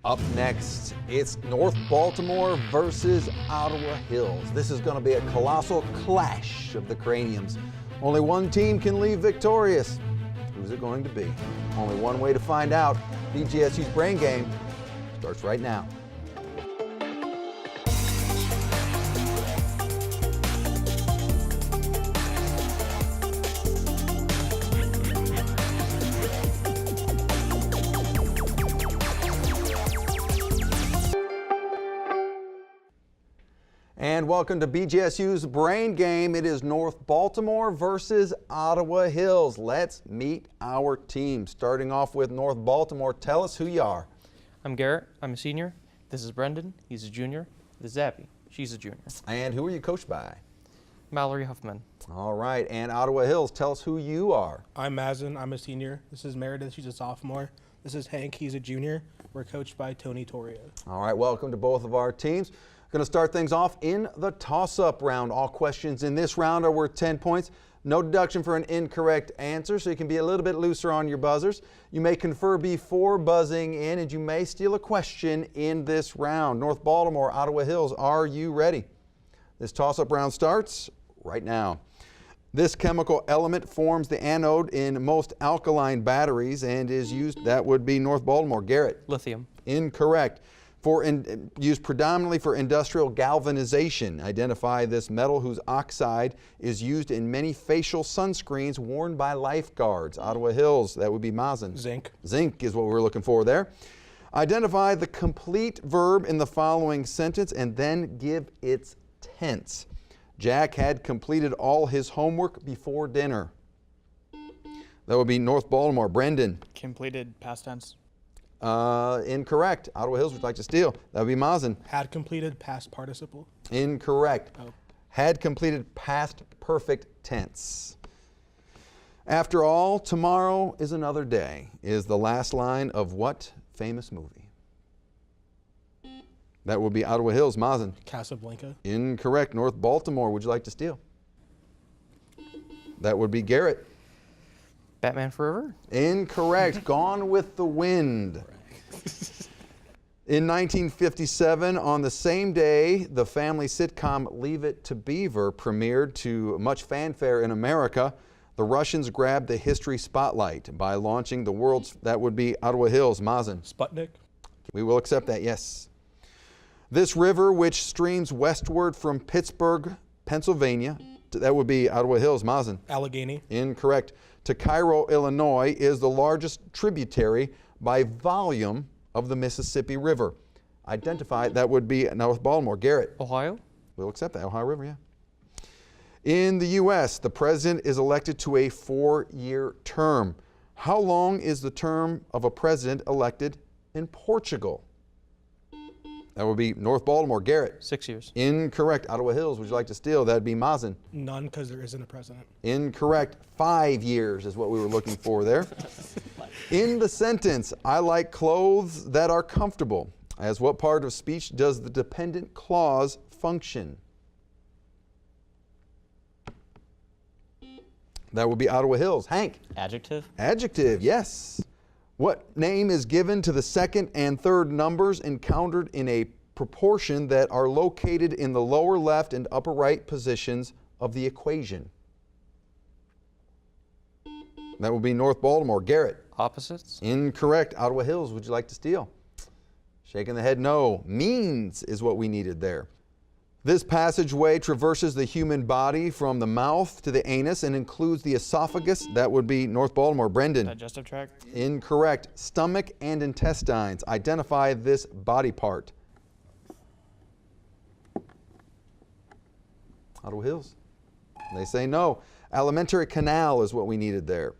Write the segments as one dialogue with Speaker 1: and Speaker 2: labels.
Speaker 1: Up next, it's North Baltimore versus Ottawa Hills. This is going to be a colossal clash of the craniums. Only one team can leave victorious. Who's it going to be? Only one way to find out. BGSU's Brain Game starts right now. And welcome to BGSU's Brain Game. It is North Baltimore versus Ottawa Hills. Let's meet our team. Starting off with North Baltimore, tell us who you are.
Speaker 2: I'm Garrett. I'm a senior. This is Brendan. He's a junior. This is Abby. She's a junior.
Speaker 1: And who are you coached by?
Speaker 2: Mallory Huffman.
Speaker 1: All right. And Ottawa Hills, tell us who you are.
Speaker 3: I'm Mazen. I'm a senior. This is Meredith. She's a sophomore. This is Hank. He's a junior. We're coached by Tony Torrio.
Speaker 1: All right. Welcome to both of our teams. Going to start things off in the toss-up round. All questions in this round are worth 10 points. No deduction for an incorrect answer, so you can be a little bit looser on your buzzers. You may confer before buzzing in, and you may steal a question in this round. North Baltimore, Ottawa Hills, are you ready? This toss-up round starts right now. This chemical element forms the anode in most alkaline batteries and is used, that would be North Baltimore. Garrett?
Speaker 2: Lithium.
Speaker 1: Incorrect. Used predominantly for industrial galvanization. Identify this metal whose oxide is used in many facial sunscreens worn by lifeguards. Ottawa Hills, that would be Mazen.
Speaker 3: Zinc.
Speaker 1: Zinc is what we're looking for there. Identify the complete verb in the following sentence and then give its tense. Jack had completed all his homework before dinner. That would be North Baltimore. Brendan.
Speaker 4: Completed past tense.
Speaker 1: Incorrect. Ottawa Hills would like to steal. That would be Mazen.
Speaker 3: Had completed past participle.
Speaker 1: Incorrect.
Speaker 3: Oh.
Speaker 1: Had completed past perfect tense. After all, tomorrow is another day is the last line of what famous movie? That would be Ottawa Hills. Mazen.
Speaker 3: Casablanca.
Speaker 1: Incorrect. North Baltimore, would you like to steal? That would be Garrett.
Speaker 2: Batman Forever.
Speaker 1: Incorrect. Gone with the Wind. In 1957, on the same day, the family sitcom Leave It to Beaver premiered to much fanfare in America. The Russians grabbed the history spotlight by launching the world's, that would be Ottawa Hills. Mazen.
Speaker 3: Sputnik.
Speaker 1: We will accept that, yes. This river, which streams westward from Pittsburgh, Pennsylvania, that would be Ottawa Hills. Mazen.
Speaker 3: Allegheny.
Speaker 1: Incorrect. To Cairo, Illinois, is the largest tributary by volume of the Mississippi River. Identify, that would be North Baltimore. Garrett.
Speaker 2: Ohio.
Speaker 1: We'll accept that. Ohio River, yeah. In the U.S., the president is elected to a 4-year term. How long is the term of a president elected in Portugal? That would be North Baltimore. Garrett.
Speaker 2: 6 years.
Speaker 1: Incorrect. Ottawa Hills, would you like to steal? That would be Mazen.
Speaker 3: None, because there isn't a president.
Speaker 1: Incorrect. 5 years is what we were looking for there. In the sentence, I like clothes that are comfortable. As what part of speech does the dependent clause function? That would be Ottawa Hills. Hank.
Speaker 4: Adjective.
Speaker 1: Adjective, yes. What name is given to the second and third numbers encountered in a proportion that are located in the lower left and upper right positions of the equation? That would be North Baltimore. Garrett.
Speaker 2: Opposites.
Speaker 1: Incorrect. Ottawa Hills, would you like to steal? Shaking the head, no. Means is what we needed there. This passageway traverses the human body from the mouth to the anus and includes the esophagus. That would be North Baltimore. Brendan.
Speaker 4: Digestive tract.
Speaker 1: Incorrect. Stomach and intestines. Identify this body part. Ottawa Hills. They say no. Alimentary canal is what we needed there.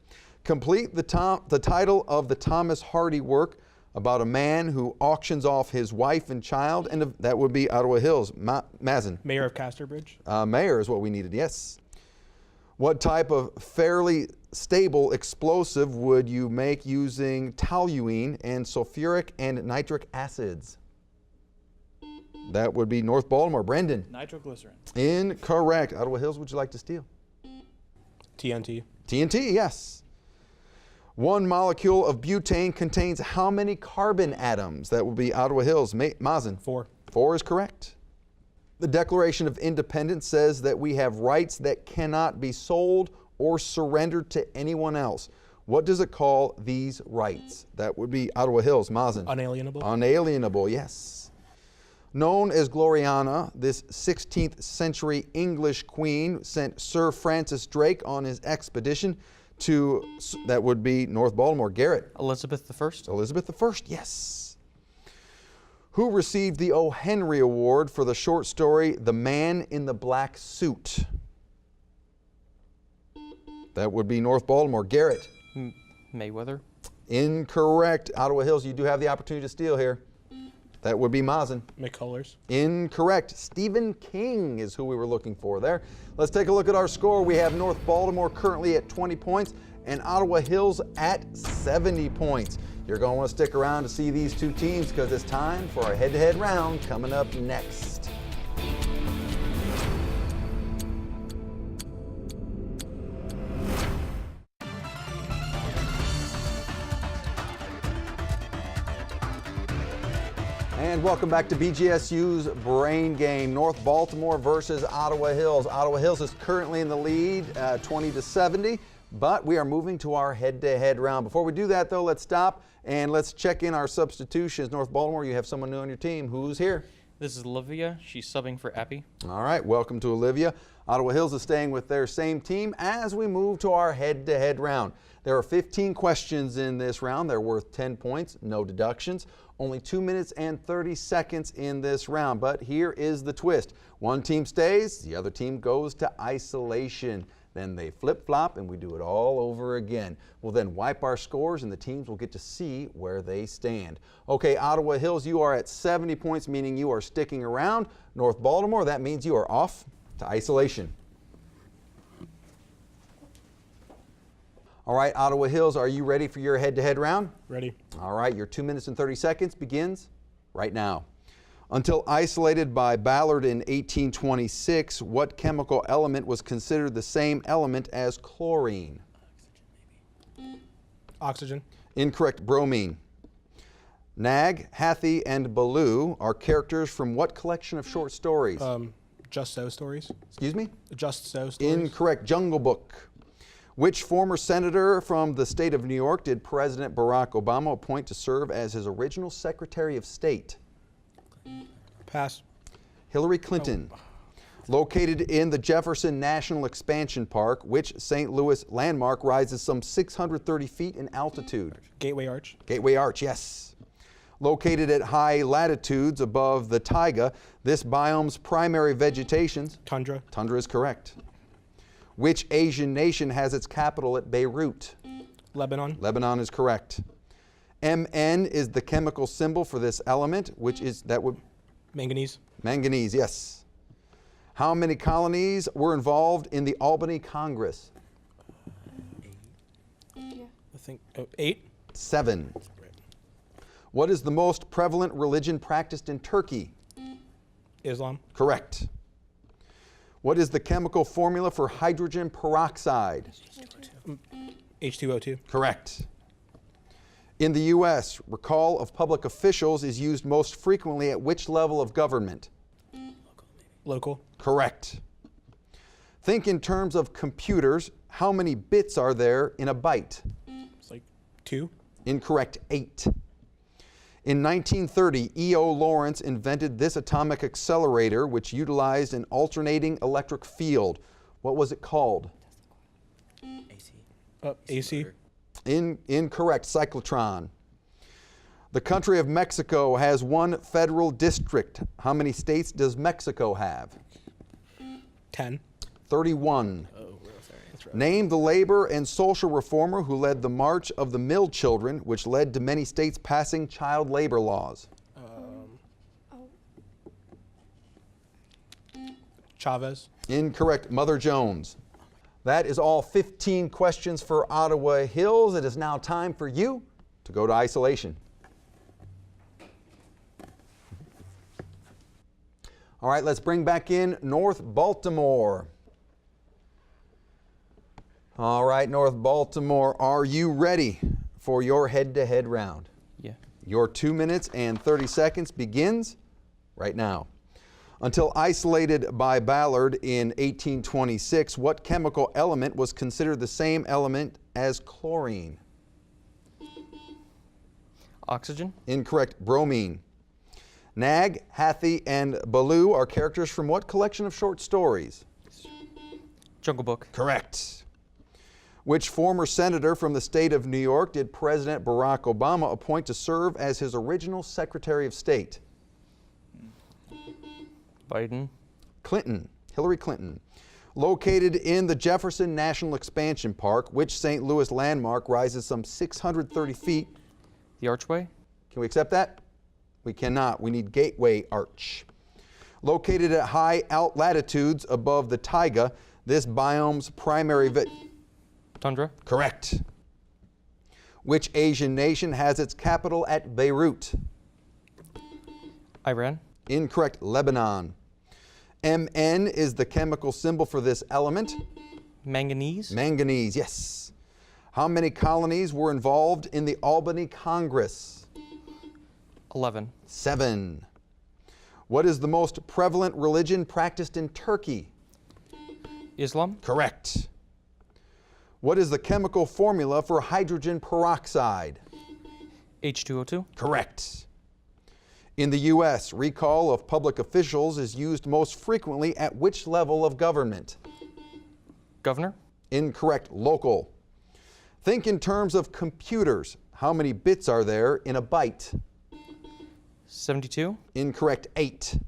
Speaker 1: Complete the title of the Thomas Hardy work about a man who auctions off his wife and child, and that would be Ottawa Hills. Mazen.
Speaker 3: Mayor of Casterbridge.
Speaker 1: Mayor is what we needed, yes. What type of fairly stable explosive would you make using toluene and sulfuric and nitric acids? That would be North Baltimore. Brendan.
Speaker 4: Nitroglycerin.
Speaker 1: Incorrect. Ottawa Hills, would you like to steal?
Speaker 3: TNT.
Speaker 1: TNT, yes. One molecule of butane contains how many carbon atoms? That will be Ottawa Hills. Mazen.
Speaker 3: 4.
Speaker 1: 4 is correct. The Declaration of Independence says that we have rights that cannot be sold or surrendered to anyone else. What does it call these rights? That would be Ottawa Hills. Mazen.
Speaker 3: Unalienable.
Speaker 1: Unalienable, yes. Known as Gloriana, this 16th century English queen sent Sir Francis Drake on his expedition to, that would be North Baltimore. Garrett.
Speaker 2: Elizabeth I.
Speaker 1: Elizabeth I, yes. Who received the O. Henry Award for the short story The Man in the Black Suit? That would be North Baltimore. Garrett.
Speaker 2: Mayweather.
Speaker 1: Incorrect. Ottawa Hills, you do have the opportunity to steal here. That would be Mazen.
Speaker 3: McCullers.
Speaker 1: Incorrect. Stephen King is who we were looking for there. Let's take a look at our score. We have North Baltimore currently at 20 points and Ottawa Hills at 70 points. You're going to want to stick around to see these two teams because it's time for our head-to-head round coming up next. And welcome back to BGSU's Brain Game. North Baltimore versus Ottawa Hills. Ottawa Hills is currently in the lead, 20-70, but we are moving to our head-to-head round. Before we do that, though, let's stop and let's check in our substitutions. North Baltimore, you have someone new on your team. Who's here?
Speaker 2: This is Olivia. She's subbing for Appy.
Speaker 1: All right, welcome to Olivia. Ottawa Hills is staying with their same team as we move to our head-to-head round. There are 15 questions in this round. They're worth 10 points, no deductions. Only 2 minutes and 30 seconds in this round, but here is the twist. One team stays, the other team goes to isolation. Then they flip-flop and we do it all over again. We'll then wipe our scores and the teams will get to see where they stand. Okay, Ottawa Hills, you are at 70 points, meaning you are sticking around. North Baltimore, that means you are off to isolation. All right, Ottawa Hills, are you ready for your head-to-head round?
Speaker 3: Ready.
Speaker 1: All right, your 2 minutes and 30 seconds begins right now. Until isolated by Ballard in 1826, what chemical element was considered the same element as chlorine?
Speaker 3: Oxygen.
Speaker 1: Incorrect. Bromine. Nag, Hathi, and Baloo are characters from what collection of short stories?
Speaker 3: Just So Stories.
Speaker 1: Excuse me?
Speaker 3: Just So Stories.
Speaker 1: Incorrect. Jungle Book. Which former senator from the state of New York did President Barack Obama appoint to serve as his original Secretary of State?
Speaker 3: Pass.
Speaker 1: Hillary Clinton. Located in the Jefferson National Expansion Park, which St. Louis landmark rises some 630 feet in altitude?
Speaker 3: Gateway Arch.
Speaker 1: Gateway Arch, yes. Located at high latitudes above the taiga, this biome's primary vegetation?
Speaker 3: Tundra.
Speaker 1: Tundra is correct. Which Asian nation has its capital at Beirut?
Speaker 3: Lebanon.
Speaker 1: Lebanon is correct. Mn is the chemical symbol for this element, which is, that would?
Speaker 3: Manganese.
Speaker 1: Manganese, yes. How many colonies were involved in the Albany Congress?
Speaker 3: I think 8.
Speaker 1: 7. What is the most prevalent religion practiced in Turkey?
Speaker 3: Islam.
Speaker 1: Correct. What is the chemical formula for hydrogen peroxide?
Speaker 3: H2O2.
Speaker 1: Correct. In the U.S., recall of public officials is used most frequently at which level of government?
Speaker 3: Local.
Speaker 1: Correct. Think in terms of computers. How many bits are there in a byte?
Speaker 3: It's like 2.
Speaker 1: Incorrect. 8. In 1930, E.O. Lawrence invented this atomic accelerator which utilized an alternating electric field. What was it called?
Speaker 3: AC.
Speaker 1: Incorrect. Cyclotron. The country of Mexico has one federal district. How many states does Mexico have?
Speaker 3: 10.
Speaker 1: 31.
Speaker 3: Oh, sorry. That's right.
Speaker 1: Name the labor and social reformer who led the March of the Mill Children, which led to many states passing child labor laws.
Speaker 3: Chavez.
Speaker 1: Incorrect. Mother Jones. That is all 15 questions for Ottawa Hills. It is now time for you to go to isolation. All right, let's bring back in North Baltimore. All right, North Baltimore, are you ready for your head-to-head round?
Speaker 2: Yeah.
Speaker 1: Your 2 minutes and 30 seconds begins right now. Until isolated by Ballard in 1826, what chemical element was considered the same element as chlorine?
Speaker 2: Oxygen.
Speaker 1: Incorrect. Bromine. Nag, Hathi, and Baloo are characters from what collection of short stories?
Speaker 2: Jungle Book.
Speaker 1: Correct. Which former senator from the state of New York did President Barack Obama appoint to serve as his original Secretary of State?
Speaker 2: Biden.
Speaker 1: Clinton. Hillary Clinton. Located in the Jefferson National Expansion Park, which St. Louis landmark rises some 630 feet?
Speaker 2: The Archway.
Speaker 1: Can we accept that? We cannot. We need Gateway Arch. Located at high latitudes above the taiga, this biome's primary
Speaker 2: Tundra.
Speaker 1: Correct. Which Asian nation has its capital at Beirut?
Speaker 2: Iran.
Speaker 1: Incorrect. Lebanon. Mn is the chemical symbol for this element.
Speaker 2: Manganese.
Speaker 1: Manganese, yes. How many colonies were involved in the Albany Congress?
Speaker 2: 11.
Speaker 1: 7. What is the most prevalent religion practiced in Turkey?
Speaker 2: Islam.
Speaker 1: Correct. What is the chemical formula for hydrogen peroxide?
Speaker 2: H2O2.
Speaker 1: Correct. In the U.S., recall of public officials is used most frequently at which level of government?
Speaker 2: Governor.
Speaker 1: Incorrect. Local. Think in terms of computers. How many bits are there in a byte?
Speaker 2: 72.
Speaker 1: Incorrect. 8.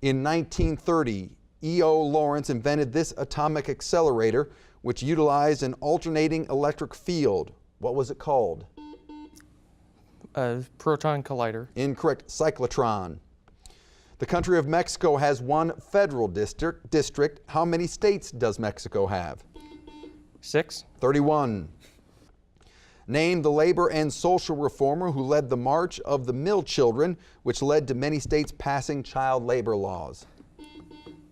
Speaker 1: In 1930, E.O. Lawrence invented this atomic accelerator, which utilized an alternating electric field. What was it called?
Speaker 2: Proton collider.
Speaker 1: Incorrect. Cyclotron. The country of Mexico has one federal district. How many states does Mexico have?
Speaker 2: 6.
Speaker 1: 31. Name the labor and social reformer who led the March of the Mill Children, which led to many states passing child labor laws.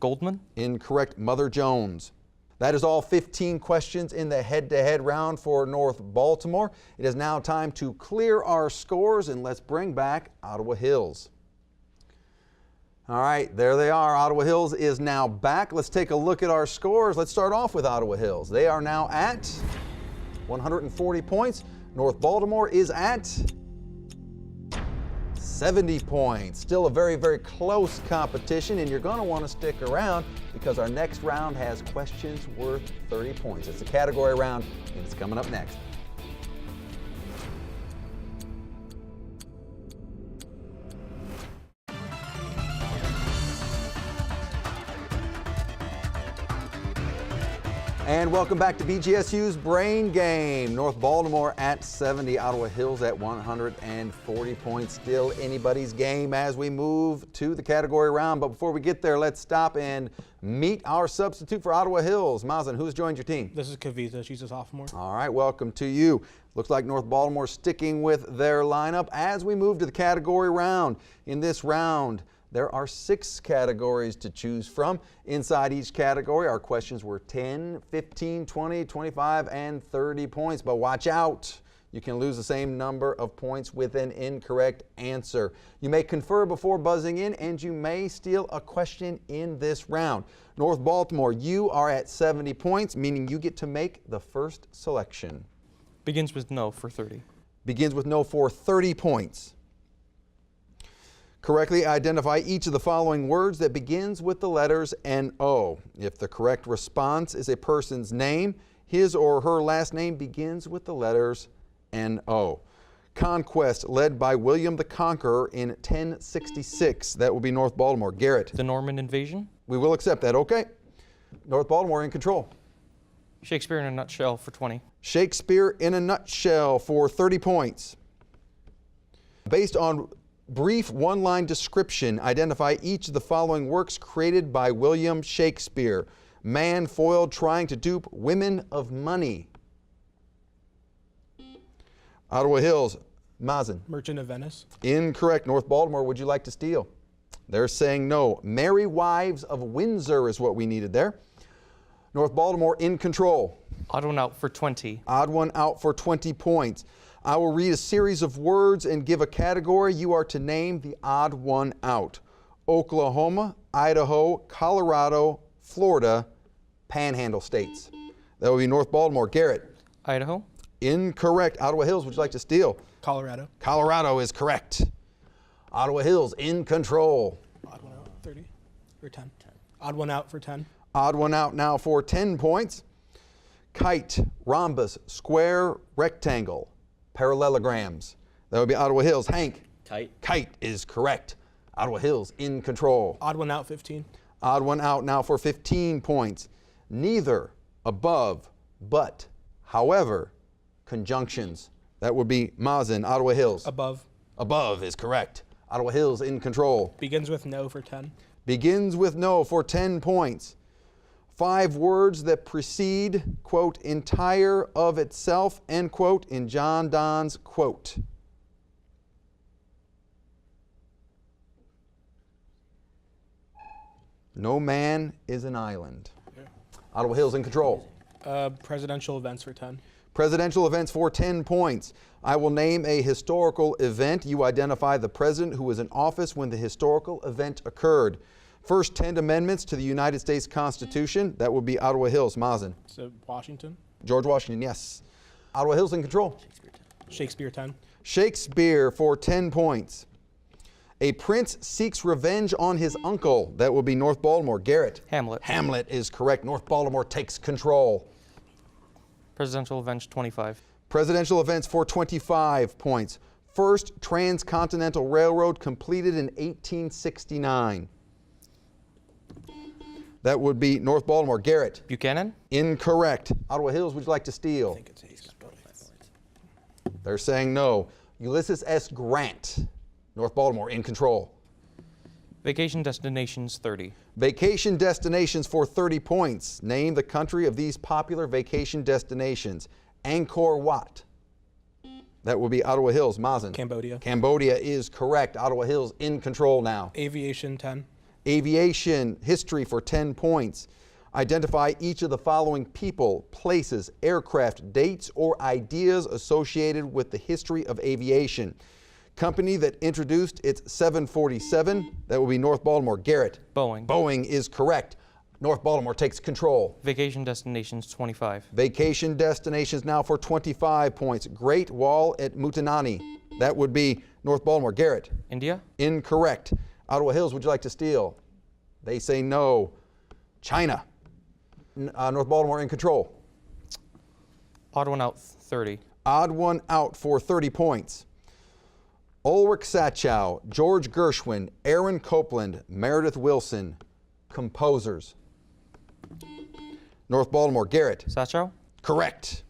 Speaker 2: Goldman.
Speaker 1: Incorrect. Mother Jones. That is all 15 questions in the head-to-head round for North Baltimore. It is now time to clear our scores, and let's bring back Ottawa Hills. All right, there they are. Ottawa Hills is now back. Let's take a look at our scores. Let's start off with Ottawa Hills. They are now at 140 points. North Baltimore is at 70 points. Still a very, very close competition, and you're going to want to stick around because our next round has questions worth 30 points. It's a category round, and it's coming up next. And welcome back to BGSU's Brain Game. North Baltimore at 70, Ottawa Hills at 140 points. Still anybody's game as we move to the category round. But before we get there, let's stop and meet our substitute for Ottawa Hills. Mazen, who's joined your team?
Speaker 3: This is Kavita. She's a sophomore.
Speaker 1: All right, welcome to you. Looks like North Baltimore sticking with their lineup as we move to the category round. In this round, there are 6 categories to choose from. Inside each category, our questions were 10, 15, 20, 25, and 30 points. But watch out. You can lose the same number of points with an incorrect answer. You may confer before buzzing in, and you may steal a question in this round. North Baltimore, you are at 70 points, meaning you get to make the first selection.
Speaker 2: Begins with no for 30.
Speaker 1: Begins with no for 30 points. Correctly identify each of the following words that begins with the letters N-O. If the correct response is a person's name, his or her last name begins with the letters N-O. Conquest led by William the Conqueror in 1066. That will be North Baltimore. Garrett.
Speaker 2: The Norman invasion.
Speaker 1: We will accept that. Okay. North Baltimore in control.
Speaker 2: Shakespeare in a nutshell for 20.
Speaker 1: Shakespeare in a nutshell for 30 points. Based on brief one-line description, identify each of the following works created by William Shakespeare. Man foiled trying to dupe women of money. Ottawa Hills, Mazen.
Speaker 3: Merchant of Venice.
Speaker 1: Incorrect. North Baltimore, would you like to steal? They're saying no. Merry Wives of Windsor is what we needed there. North Baltimore in control.
Speaker 2: Odd one out for 20.
Speaker 1: Odd one out for 20 points. I will read a series of words and give a category. You are to name the odd one out. Oklahoma, Idaho, Colorado, Florida, Panhandle states. That will be North Baltimore. Garrett.
Speaker 2: Idaho.
Speaker 1: Incorrect. Ottawa Hills, would you like to steal?
Speaker 3: Colorado.
Speaker 1: Colorado is correct. Ottawa Hills in control.
Speaker 3: Odd one out, 30 or 10. Odd one out for 10.
Speaker 1: Odd one out now for 10 points. Kite, rhombus, square, rectangle, parallelograms. That would be Ottawa Hills. Hank.
Speaker 5: Kite.
Speaker 1: Kite is correct. Ottawa Hills in control.
Speaker 3: Odd one out, 15.
Speaker 1: Odd one out now for 15 points. Neither, above, but, however, conjunctions. That would be Mazen. Ottawa Hills.
Speaker 3: Above.
Speaker 1: Above is correct. Ottawa Hills in control.
Speaker 3: Begins with no for 10.
Speaker 1: Begins with no for 10 points. 5 words that precede, quote, entire of itself, end quote, in John Donne's quote. No man is an island. Ottawa Hills in control.
Speaker 3: Presidential events for 10.
Speaker 1: Presidential events for 10 points. I will name a historical event. You identify the president who was in office when the historical event occurred. First 10 amendments to the United States Constitution. That would be Ottawa Hills. Mazen.
Speaker 3: So Washington.
Speaker 1: George Washington, yes. Ottawa Hills in control.
Speaker 3: Shakespeare 10.
Speaker 1: Shakespeare for 10 points. A prince seeks revenge on his uncle. That would be North Baltimore. Garrett.
Speaker 2: Hamlet.
Speaker 1: Hamlet is correct. North Baltimore takes control.
Speaker 2: Presidential events 25.
Speaker 1: Presidential events for 25 points. First transcontinental railroad completed in 1869. That would be North Baltimore. Garrett.
Speaker 2: Buchanan.
Speaker 1: Incorrect. Ottawa Hills, would you like to steal?
Speaker 3: I think it's ace.
Speaker 1: They're saying no. Ulysses S. Grant. North Baltimore in control.
Speaker 2: Vacation destinations 30.
Speaker 1: Vacation destinations for 30 points. Name the country of these popular vacation destinations. Angkor Wat. That will be Ottawa Hills. Mazen.
Speaker 3: Cambodia.
Speaker 1: Cambodia is correct. Ottawa Hills in control now.
Speaker 3: Aviation 10.
Speaker 1: Aviation history for 10 points. Identify each of the following people, places, aircraft, dates, or ideas associated with the history of aviation. Company that introduced its 747, that will be North Baltimore. Garrett.
Speaker 2: Boeing.
Speaker 1: Boeing is correct. North Baltimore takes control.
Speaker 2: Vacation destinations 25.
Speaker 1: Vacation destinations now for 25 points. Great Wall at Mutanani. That would be North Baltimore. Garrett.
Speaker 2: India.
Speaker 1: Incorrect. Ottawa Hills, would you like to steal? They say no. China. North Baltimore in control.
Speaker 2: Odd one out 30.
Speaker 1: Odd one out for 30 points. Ulrich Sachow, George Gershwin, Aaron Copland, Meredith Wilson, composers. North Baltimore. Garrett.
Speaker 2: Sachow.
Speaker 1: Correct.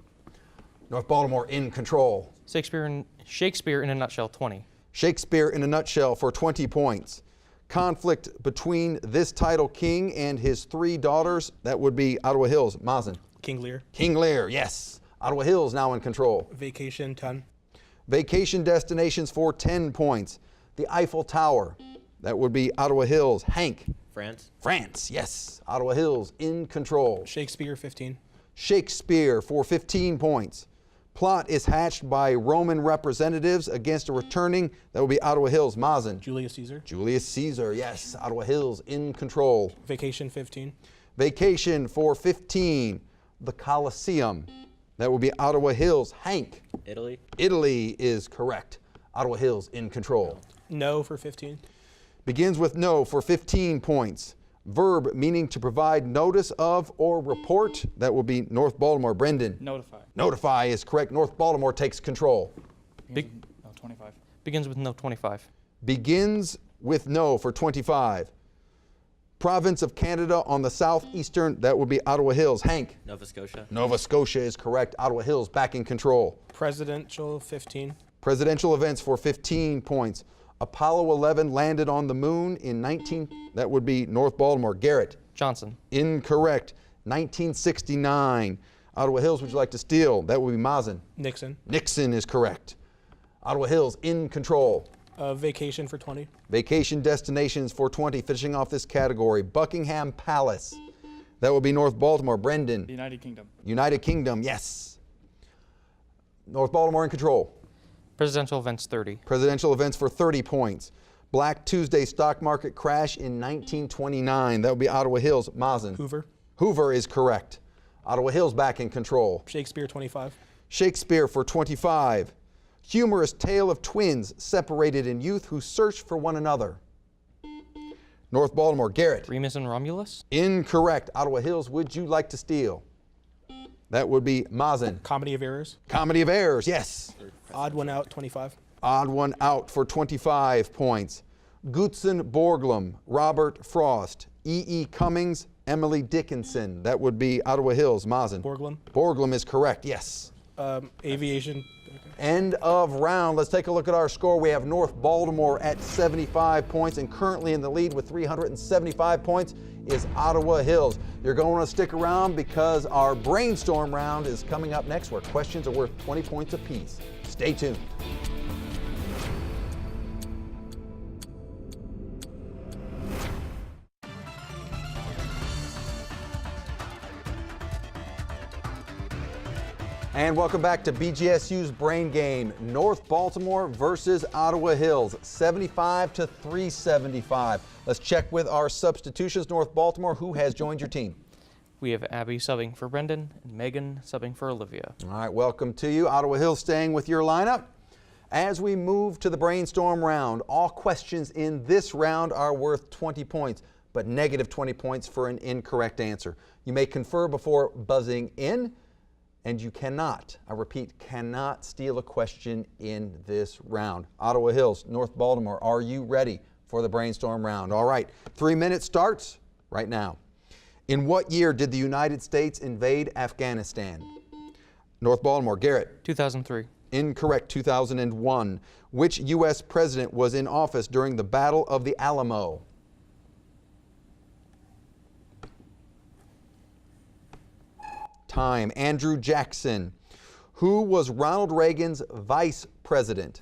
Speaker 1: North Baltimore in control.
Speaker 2: Shakespeare in a nutshell 20.
Speaker 1: Shakespeare in a nutshell for 20 points. Conflict between this title king and his 3 daughters. That would be Ottawa Hills. Mazen.
Speaker 3: King Lear.
Speaker 1: King Lear, yes. Ottawa Hills now in control.
Speaker 3: Vacation 10.
Speaker 1: Vacation destinations for 10 points. The Eiffel Tower. That would be Ottawa Hills. Hank.
Speaker 5: France.
Speaker 1: France, yes. Ottawa Hills in control.
Speaker 3: Shakespeare 15.
Speaker 1: Shakespeare for 15 points. Plot is hatched by Roman representatives against a returning. That will be Ottawa Hills. Mazen.
Speaker 3: Julius Caesar.
Speaker 1: Julius Caesar, yes. Ottawa Hills in control.
Speaker 3: Vacation 15.
Speaker 1: Vacation for 15. The Colosseum. That will be Ottawa Hills. Hank.
Speaker 5: Italy.
Speaker 1: Italy is correct. Ottawa Hills in control.
Speaker 3: No for 15.
Speaker 1: Begins with no for 15 points. Verb meaning to provide notice of or report. That will be North Baltimore. Brendan.
Speaker 4: Notify.
Speaker 1: Notify is correct. North Baltimore takes control.
Speaker 2: Big-
Speaker 4: No, 25.
Speaker 2: Begins with no 25.
Speaker 1: Begins with no for 25. Province of Canada on the southeastern. That would be Ottawa Hills. Hank.
Speaker 5: Nova Scotia.
Speaker 1: Nova Scotia is correct. Ottawa Hills back in control.
Speaker 3: Presidential 15.
Speaker 1: Presidential events for 15 points. Apollo 11 landed on the moon in that would be North Baltimore. Garrett.
Speaker 2: Johnson.
Speaker 1: Incorrect. 1969. Ottawa Hills, would you like to steal? That would be Mazen.
Speaker 3: Nixon.
Speaker 1: Nixon is correct. Ottawa Hills in control.
Speaker 3: Vacation for 20.
Speaker 1: Vacation destinations for 20, finishing off this category. Buckingham Palace. That will be North Baltimore. Brendan.
Speaker 4: The United Kingdom.
Speaker 1: United Kingdom, yes. North Baltimore in control.
Speaker 2: Presidential events 30.
Speaker 1: Presidential events for 30 points. Black Tuesday stock market crash in 1929. That would be Ottawa Hills. Mazen.
Speaker 3: Hoover.
Speaker 1: Hoover is correct. Ottawa Hills back in control.
Speaker 3: Shakespeare, 25.
Speaker 1: Shakespeare for 25. Humorous tale of twins separated in youth who search for one another. North Baltimore. Garrett.
Speaker 2: Remus and Romulus.
Speaker 1: Incorrect. Ottawa Hills, would you like to steal? That would be Mazen.
Speaker 3: Comedy of Errors.
Speaker 1: Comedy of Errors, yes.
Speaker 3: Odd one out, 25.
Speaker 1: Odd one out for 25 points. Gutzen Borglum, Robert Frost, E.E. Cummings, Emily Dickinson. That would be Ottawa Hills. Mazen.
Speaker 3: Borglum.
Speaker 1: Borglum is correct, yes.
Speaker 3: Aviation.
Speaker 1: End of round. Let's take a look at our score. We have North Baltimore at 75 points, and currently in the lead with 375 points is Ottawa Hills. You're going to stick around because our brainstorm round is coming up next, where questions are worth 20 points apiece. Stay tuned. And welcome back to BGSU's Brain Game. North Baltimore versus Ottawa Hills, 75 to 375. Let's check with our substitutions. North Baltimore, who has joined your team?
Speaker 2: We have Abby subbing for Brendan and Megan subbing for Olivia.
Speaker 1: All right, welcome to you. Ottawa Hills staying with your lineup. As we move to the brainstorm round, all questions in this round are worth 20 points, but negative 20 points for an incorrect answer. You may confer before buzzing in, and you cannot, I repeat, cannot steal a question in this round. Ottawa Hills, North Baltimore, are you ready for the brainstorm round? All right, 3 minutes starts right now. In what year did the United States invade Afghanistan? North Baltimore. Garrett.
Speaker 2: 2003.
Speaker 1: Incorrect. 2001. Which U.S. president was in office during the Battle of the Alamo? Time. Andrew Jackson. Who was Ronald Reagan's vice president?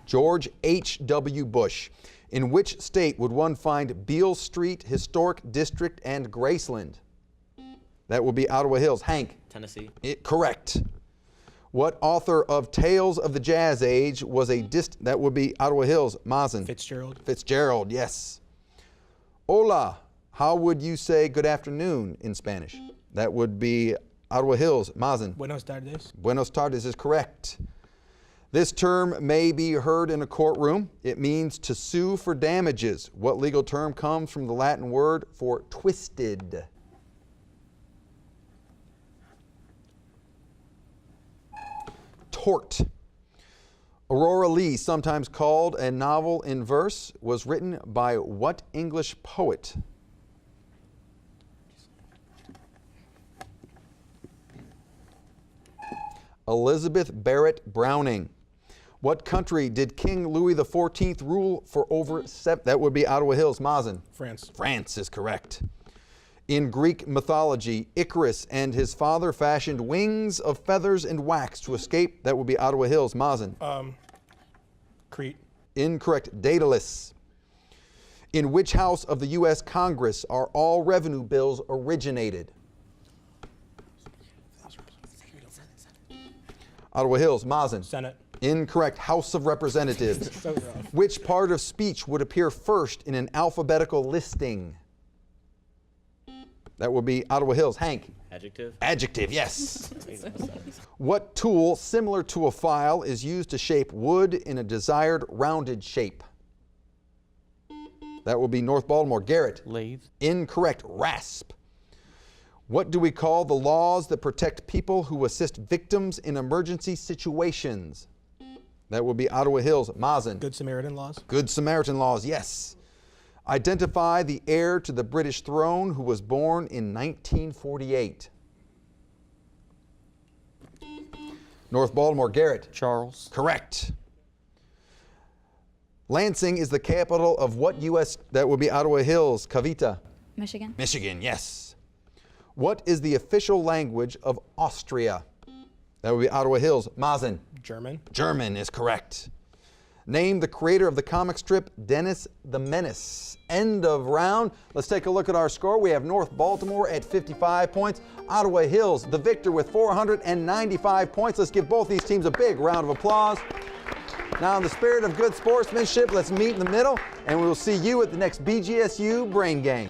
Speaker 1: George H.W. Bush. In which state would one find Beale Street Historic District and Graceland? That would be Ottawa Hills. Hank.
Speaker 5: Tennessee.
Speaker 1: Correct. What author of Tales of the Jazz Age was that would be Ottawa Hills. Mazen.
Speaker 3: Fitzgerald.
Speaker 1: Fitzgerald, yes. Hola. How would you say good afternoon in Spanish? That would be Ottawa Hills. Mazen.
Speaker 3: Buenos tardes.
Speaker 1: Buenos tardes is correct. This term may be heard in a courtroom. It means to sue for damages. What legal term comes from the Latin word for twisted? Tort. Aurora Leigh, sometimes called a novel in verse, was written by what English poet? Elizabeth Barrett Browning. What country did King Louis XIV rule for over that would be Ottawa Hills. Mazen.
Speaker 3: France.
Speaker 1: France is correct. In Greek mythology, Icarus and his father fashioned wings of feathers and wax to escape. That would be Ottawa Hills. Mazen.
Speaker 3: Crete.
Speaker 1: Incorrect. Daedalus. In which house of the U.S. Congress are all revenue bills originated? Ottawa Hills. Mazen.
Speaker 3: Senate.
Speaker 1: Incorrect. House of Representatives.
Speaker 3: So rough.
Speaker 1: Which part of speech would appear first in an alphabetical listing? That would be Ottawa Hills. Hank.
Speaker 5: Adjective.
Speaker 1: Adjective, yes. What tool similar to a file is used to shape wood in a desired rounded shape? That will be North Baltimore. Garrett.
Speaker 2: Lathe.
Speaker 1: Incorrect. Rasp. What do we call the laws that protect people who assist victims in emergency situations? That will be Ottawa Hills. Mazen.
Speaker 3: Good Samaritan laws.
Speaker 1: Good Samaritan laws, yes. Identify the heir to the British throne who was born in 1948. North Baltimore. Garrett.
Speaker 2: Charles.
Speaker 1: Correct. Lansing is the capital of what U.S. That would be Ottawa Hills. Kavita.
Speaker 6: Michigan.
Speaker 1: Michigan, yes. What is the official language of Austria? That would be Ottawa Hills. Mazen.
Speaker 3: German.
Speaker 1: German is correct. Name the creator of the comic strip Dennis the Menace. End of round. Let's take a look at our score. We have North Baltimore at 55 points. Ottawa Hills, the victor, with 495 points. Let's give both these teams a big round of applause. Now, in the spirit of good sportsmanship, let's meet in the middle, and we will see you at the next BGSU Brain Game.